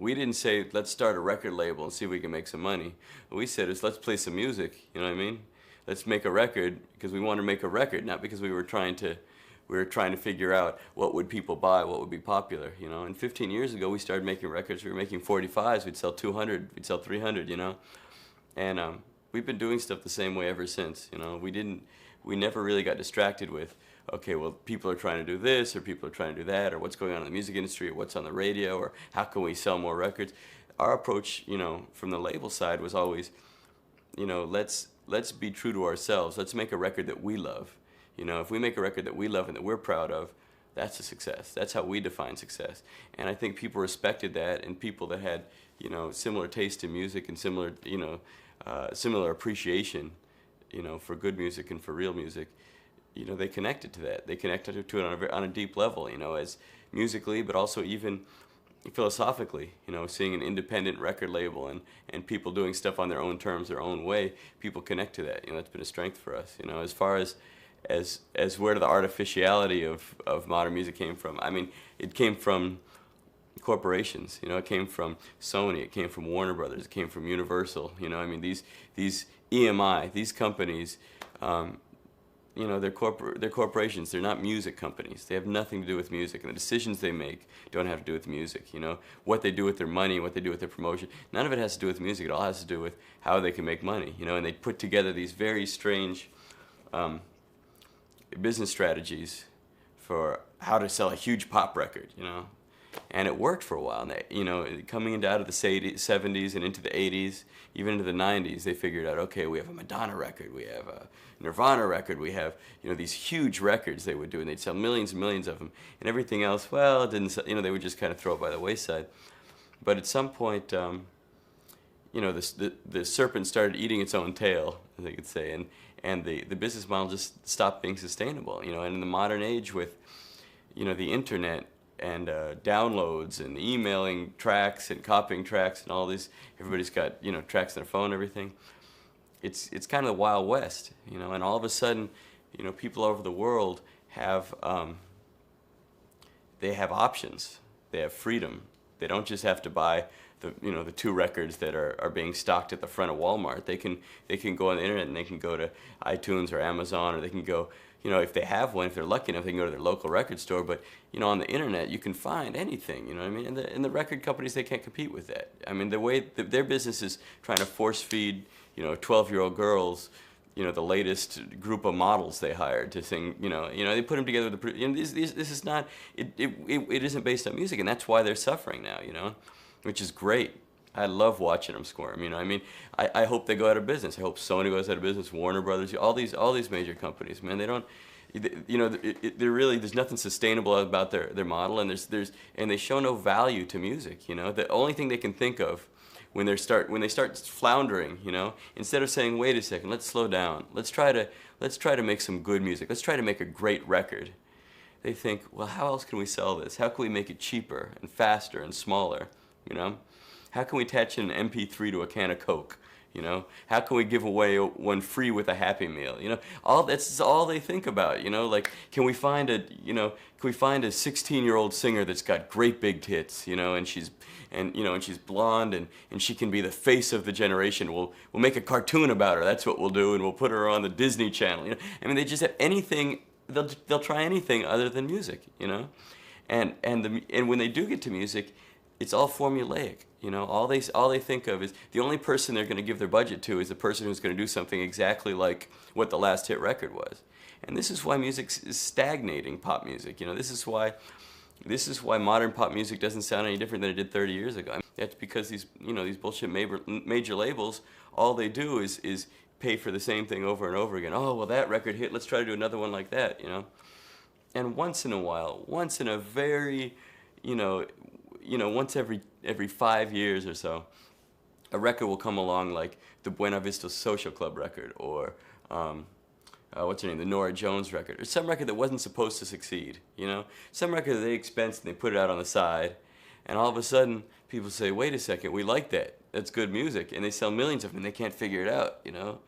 We didn't say, let's start a record label and see if we can make some money. What we said is, let's play some music, you know what I mean? Let's make a record because we want to make a record, not because we were trying to figure out what would people buy, what would be popular, you know? And 15 years ago, we started making records. We were making 45s. We'd sell 200. We'd sell 300, you know? And we've been doing stuff the same way ever since, you know? We never really got distracted with, okay, well, people are trying to do this, or people are trying to do that, or what's going on in the music industry, or what's on the radio, or how can we sell more records? Our approach, you know, from the label side was always, you know, let's be true to ourselves. Let's make a record that we love. You know, if we make a record that we love and that we're proud of, that's a success. That's how we define success. And I think people respected that, and people that had, you know, similar taste in music and similar, you know, similar appreciation, you know, for good music and for real music, you know, they connected to that. They connected to it on a deep level, you know, as musically, but also even philosophically, you know, seeing an independent record label and people doing stuff on their own terms, their own way, people connect to that. You know, that's been a strength for us. You know, as far as where the artificiality of modern music came from, I mean, it came from corporations. You know, it came from Sony, it came from Warner Brothers, it came from Universal. You know, I mean, these EMI, these companies, you know, they're corporations. They're not music companies. They have nothing to do with music, and the decisions they make don't have to do with music. You know, what they do with their money, what they do with their promotion, none of it has to do with music. It all has to do with how they can make money. You know, and they put together these very strange business strategies for how to sell a huge pop record. You know, and it worked for a while. And they, you know, coming into out of the 70s and into the 80s, even into the 90s, they figured out, okay, we have a Madonna record, we have a Nirvana record, we have, you know, these huge records they would do, and they'd sell millions and millions of them. And everything else, well, it didn't, you know, they would just kind of throw it by the wayside. But at some point, you know, the serpent started eating its own tail, as they could say, and the business model just stopped being sustainable. You know, and in the modern age with, you know, the internet and downloads and emailing tracks and copying tracks and all this, everybody's got, you know, tracks on their phone and everything. It's kind of the Wild West, you know, and all of a sudden, you know, people all over the world have they have options, they have freedom. They don't just have to buy the, you know, the 2 records that are being stocked at the front of Walmart. They can go on the internet and they can go to iTunes or Amazon, or they can go, you know, if they have one, if they're lucky enough, they can go to their local record store. But, you know, on the internet, you can find anything, you know what I mean? And the record companies, they can't compete with that. I mean, the way their business is trying to force feed, you know, 12-year-old girls, you know, the latest group of models they hired to sing, you know, they put them together with the, you know, this is not, it isn't based on music, and that's why they're suffering now, you know, which is great. I love watching them squirm, you know. I mean, I hope they go out of business. I hope Sony goes out of business, Warner Brothers, all these major companies, man. They don't, you know, they're really, there's nothing sustainable about their model, and and they show no value to music, you know. The only thing they can think of when they start floundering, you know, instead of saying, wait a second, let's slow down, let's try to make some good music, let's try to make a great record. They think, well, how else can we sell this? How can we make it cheaper and faster and smaller, you know? How can we attach an MP3 to a can of Coke? You know, how can we give away one free with a Happy Meal? You know, that's all they think about. You know, like, can we find a 16-year-old singer that's got great big tits? You know, and she's blonde and she can be the face of the generation. We'll make a cartoon about her. That's what we'll do, and we'll put her on the Disney Channel. You know, I mean, they just have anything. They'll try anything other than music. You know, and when they do get to music, it's all formulaic. You know, all they think of is the only person they're going to give their budget to is the person who's going to do something exactly like what the last hit record was. And this is why music is stagnating, pop music. You know, this is why modern pop music doesn't sound any different than it did 30 years ago. I mean, that's because these bullshit major labels, all they do is pay for the same thing over and over again. Oh, well, that record hit, let's try to do another one like that, you know. And once in a while, once in a very, once every 5 years or so, a record will come along like the Buena Vista Social Club record, or what's her name, the Nora Jones record, or some record that wasn't supposed to succeed, you know? Some record that they expensed and they put it out on the side, and all of a sudden people say, wait a second, we like that, that's good music, and they sell millions of them and they can't figure it out, you know?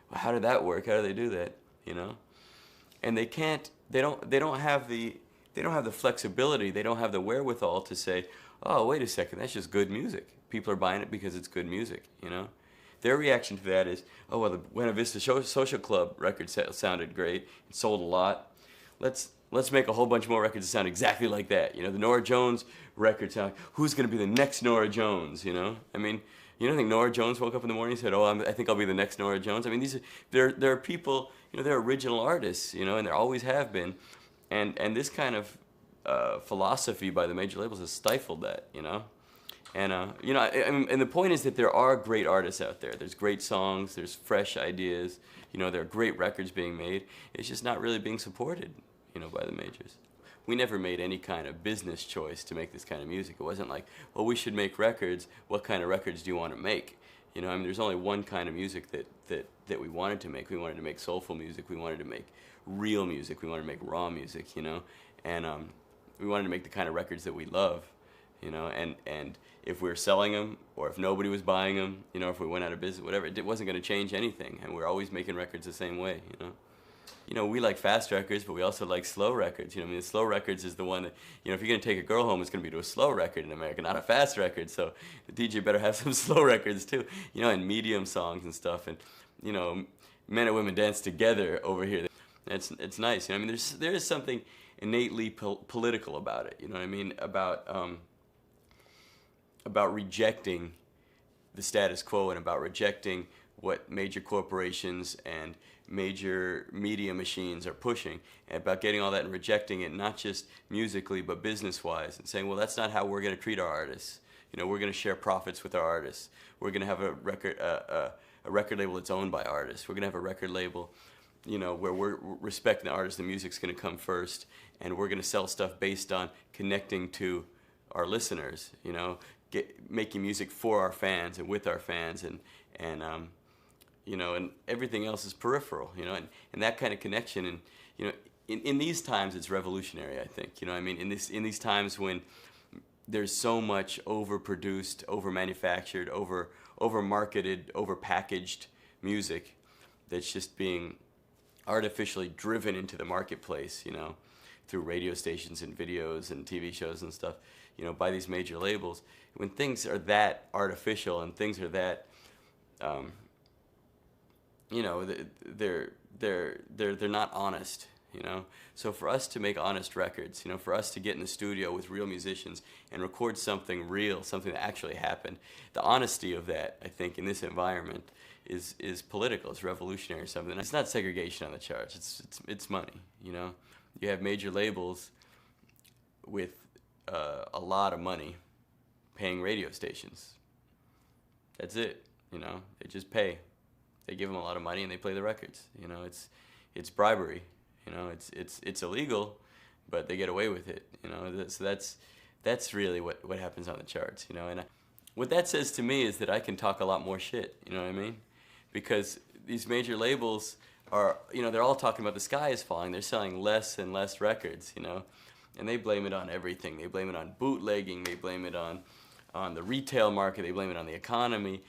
Well, how did that work? How do they do that, you know? And they don't have the flexibility, they don't have the wherewithal to say, oh, wait a second, that's just good music. People are buying it because it's good music, you know? Their reaction to that is, oh, well, the Buena Vista Social Club record sounded great, it sold a lot. Let's make a whole bunch more records that sound exactly like that. You know, the Norah Jones record sound, who's going to be the next Norah Jones, you know? I mean, you don't think Norah Jones woke up in the morning and said, oh, I think I'll be the next Norah Jones? I mean, there are people, you know, they're original artists, you know, and there always have been. And this kind of philosophy by the major labels has stifled that, you know? And, you know, and the point is that there are great artists out there. There's great songs, there's fresh ideas, you know, there are great records being made. It's just not really being supported, you know, by the majors. We never made any kind of business choice to make this kind of music. It wasn't like, well, we should make records. What kind of records do you want to make? You know, I mean, there's only one kind of music that we wanted to make. We wanted to make soulful music. We wanted to make real music. We wanted to make raw music, you know? And we wanted to make the kind of records that we love, you know? And if we were selling them, or if nobody was buying them, you know, if we went out of business, whatever, it wasn't going to change anything. And we're always making records the same way, you know? You know, we like fast records, but we also like slow records. You know, I mean, the slow records is the one that, you know, if you're going to take a girl home, it's going to be to a slow record in America, not a fast record. So the DJ better have some slow records too, you know, and medium songs and stuff. And, you know, men and women dance together over here. It's nice. You know, I mean, there is something innately political about it. You know what I mean? About rejecting the status quo and about rejecting what major corporations and major media machines are pushing, and about getting all that and rejecting it, not just musically but business-wise, and saying, well, that's not how we're going to treat our artists. You know, we're going to share profits with our artists. We're going to have a record label that's owned by artists. We're going to have a record label, you know, where we're respecting the artist. The music's going to come first, and we're going to sell stuff based on connecting to our listeners. You know, making music for our fans and with our fans, and you know, and everything else is peripheral, you know, and that kind of connection, and, you know, in these times it's revolutionary, I think, you know, I mean, in these times when there's so much overproduced, over-manufactured, over-marketed, over-packaged music that's just being artificially driven into the marketplace, you know, through radio stations and videos and TV shows and stuff, you know, by these major labels, when things are that artificial and things are that, you know, they're not honest, you know. So for us to make honest records, you know, for us to get in the studio with real musicians and record something real, something that actually happened, the honesty of that, I think, in this environment is political. It's revolutionary or something. It's not segregation on the charts. It's money, you know. You have major labels with a lot of money paying radio stations. That's it, you know. They just pay. They give them a lot of money and they play the records. You know, it's bribery. You know, it's illegal, but they get away with it. You know, so that's really what happens on the charts. You know, and what that says to me is that I can talk a lot more shit. You know what I mean? Because these major labels are, you know, they're all talking about the sky is falling. They're selling less and less records. You know, and they blame it on everything. They blame it on bootlegging. They blame it on the retail market. They blame it on the economy.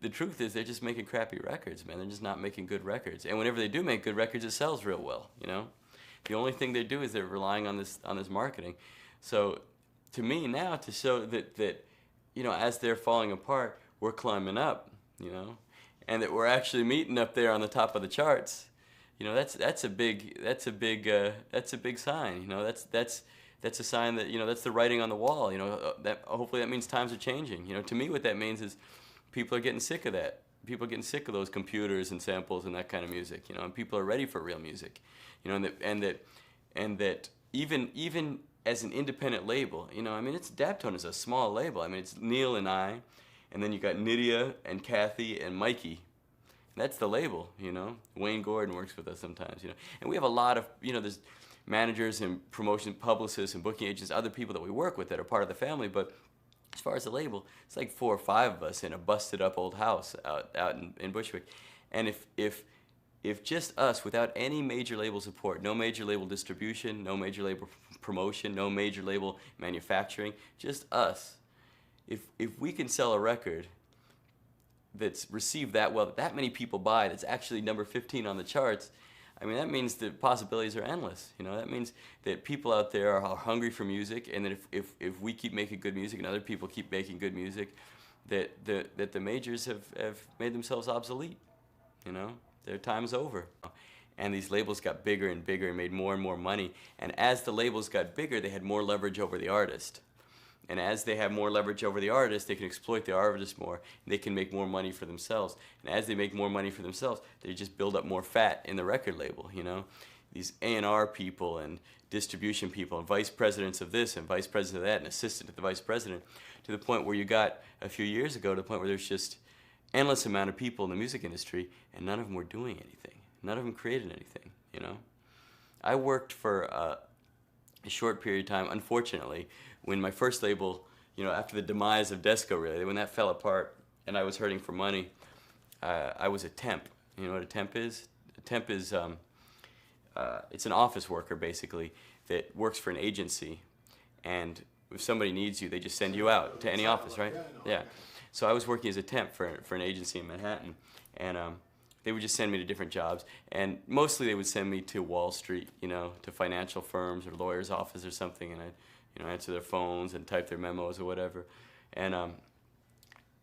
The truth is they're just making crappy records, man. They're just not making good records. And whenever they do make good records, it sells real well, you know? The only thing they do is they're relying on this marketing. So to me now, to show that you know, as they're falling apart, we're climbing up, you know? And that we're actually meeting up there on the top of the charts, you know, that's a big sign, you know? That's a sign that, you know, that's the writing on the wall, you know, that hopefully that means times are changing. You know, to me what that means is people are getting sick of that. People are getting sick of those computers and samples and that kind of music, you know, and people are ready for real music. You know, and that even as an independent label, you know, I mean, Daptone is a small label. I mean, it's Neil and I, and then you got Nydia and Kathy and Mikey. And that's the label, you know. Wayne Gordon works with us sometimes, you know. And we have a lot of, you know, there's managers and promotion publicists and booking agents, other people that we work with that are part of the family, but as far as the label, it's like 4 or 5 of us in a busted up old house out in Bushwick. And if just us, without any major label support, no major label distribution, no major label promotion, no major label manufacturing, just us, if we can sell a record that's received that well, that many people buy, that's actually number 15 on the charts, I mean, that means the possibilities are endless. You know, that means that people out there are hungry for music, and that if we keep making good music and other people keep making good music, that the majors have made themselves obsolete. You know, their time's over. And these labels got bigger and bigger and made more and more money. And as the labels got bigger, they had more leverage over the artist. And as they have more leverage over the artist, they can exploit the artist more. And they can make more money for themselves. And as they make more money for themselves, they just build up more fat in the record label, you know? These A&R people and distribution people and vice presidents of this and vice president of that and assistant to the vice president, to the point where you got a few years ago to the point where there's just endless amount of people in the music industry and none of them were doing anything. None of them created anything, you know? I worked for a short period of time, unfortunately, when my first label, you know, after the demise of Desco, really, when that fell apart and I was hurting for money, I was a temp. You know what a temp is? A temp is, it's an office worker, basically, that works for an agency. And if somebody needs you, they just send you out to any office, right? Yeah. So I was working as a temp for an agency in Manhattan. And they would just send me to different jobs. And mostly they would send me to Wall Street, you know, to financial firms or lawyers' office or something. And I'd, you know, answer their phones and type their memos or whatever. And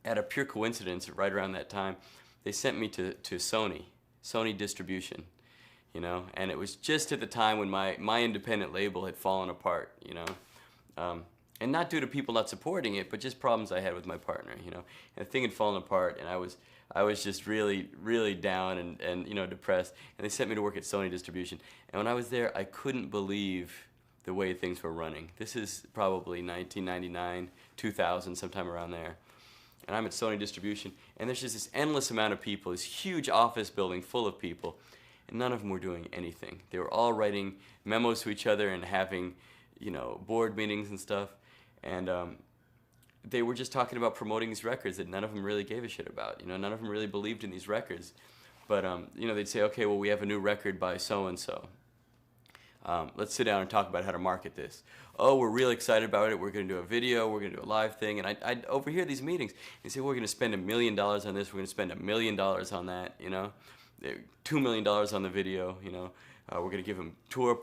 at a pure coincidence, right around that time, they sent me to Sony Distribution, you know. And it was just at the time when my independent label had fallen apart, you know. And not due to people not supporting it, but just problems I had with my partner, you know. And the thing had fallen apart, and I was just really, really down and you know, depressed. And they sent me to work at Sony Distribution. And when I was there, I couldn't believe the way things were running. This is probably 1999, 2000, sometime around there. And I'm at Sony Distribution, and there's just this endless amount of people, this huge office building full of people, and none of them were doing anything. They were all writing memos to each other and having, you know, board meetings and stuff. And they were just talking about promoting these records that none of them really gave a shit about. You know, none of them really believed in these records. But, you know, they'd say, okay, well, we have a new record by so-and-so. Let's sit down and talk about how to market this. Oh, we're really excited about it. We're going to do a video. We're going to do a live thing. And I'd overhear these meetings. They say, well, we're going to spend $1 million on this. We're going to spend $1 million on that, you know. $2 million on the video, you know. We're going to give them tour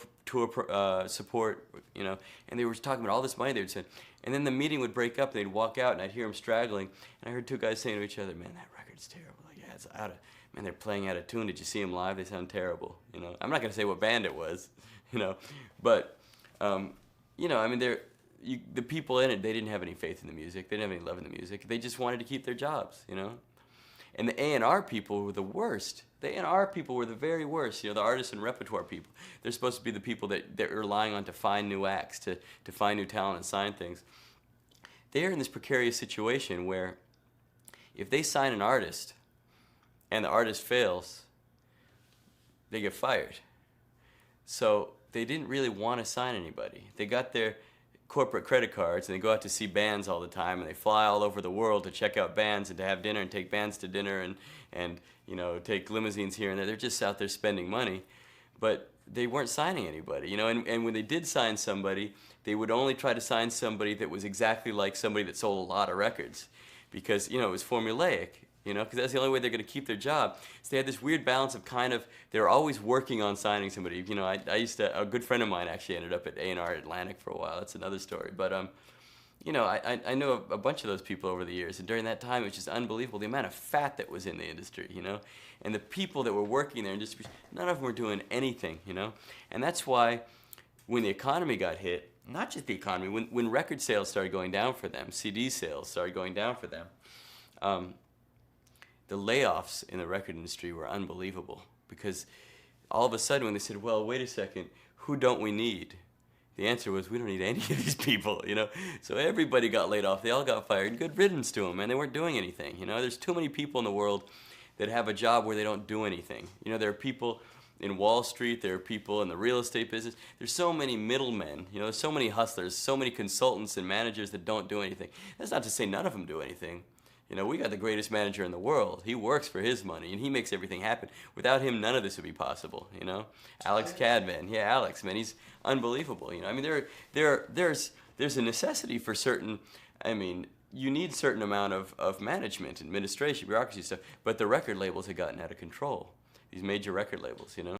support, you know. And they were talking about all this money they would send. And then the meeting would break up, and they'd walk out, and I'd hear them straggling. And I heard two guys saying to each other, man, that record's terrible. Like, yeah, it's out of, man, they're playing out of tune. Did you see them live? They sound terrible, you know. I'm not going to say what band it was, you know. But, you know, I mean, the people in it, they didn't have any faith in the music. They didn't have any love in the music. They just wanted to keep their jobs, you know. And the A&R people were the worst. The A&R people were the very worst. You know, the artists and repertoire people. They're supposed to be the people that they're relying on to find new acts, to find new talent and sign things. They're in this precarious situation where if they sign an artist and the artist fails, they get fired. So they didn't really want to sign anybody. They got their corporate credit cards and they go out to see bands all the time and they fly all over the world to check out bands and to have dinner and take bands to dinner and you know, take limousines here and there. They're just out there spending money, but they weren't signing anybody, you know. And when they did sign somebody, they would only try to sign somebody that was exactly like somebody that sold a lot of records, because, you know, it was formulaic. You know, because that's the only way they're going to keep their job. So they had this weird balance of kind of, they were always working on signing somebody. You know, I used to, a good friend of mine actually ended up at A&R Atlantic for a while. That's another story. But, you know, I know a bunch of those people over the years. And during that time, it was just unbelievable, the amount of fat that was in the industry, you know. And the people that were working there in distribution, none of them were doing anything, you know. And that's why when the economy got hit, not just the economy, when record sales started going down for them, CD sales started going down for them, the layoffs in the record industry were unbelievable, because all of a sudden when they said, well, wait a second, who don't we need? The answer was, we don't need any of these people, you know. So everybody got laid off. They all got fired. Good riddance to them, and they weren't doing anything, you know. There's too many people in the world that have a job where they don't do anything. You know, there are people in Wall Street, there are people in the real estate business. There's so many middlemen, you know, there's so many hustlers, so many consultants and managers that don't do anything. That's not to say none of them do anything. You know, we got the greatest manager in the world. He works for his money, and he makes everything happen. Without him, none of this would be possible, you know? Alex Cadman. Yeah, Alex, man, he's unbelievable, you know? I mean, there's a necessity for certain, I mean, you need certain amount of management, administration, bureaucracy stuff, but the record labels have gotten out of control. These major record labels, you know?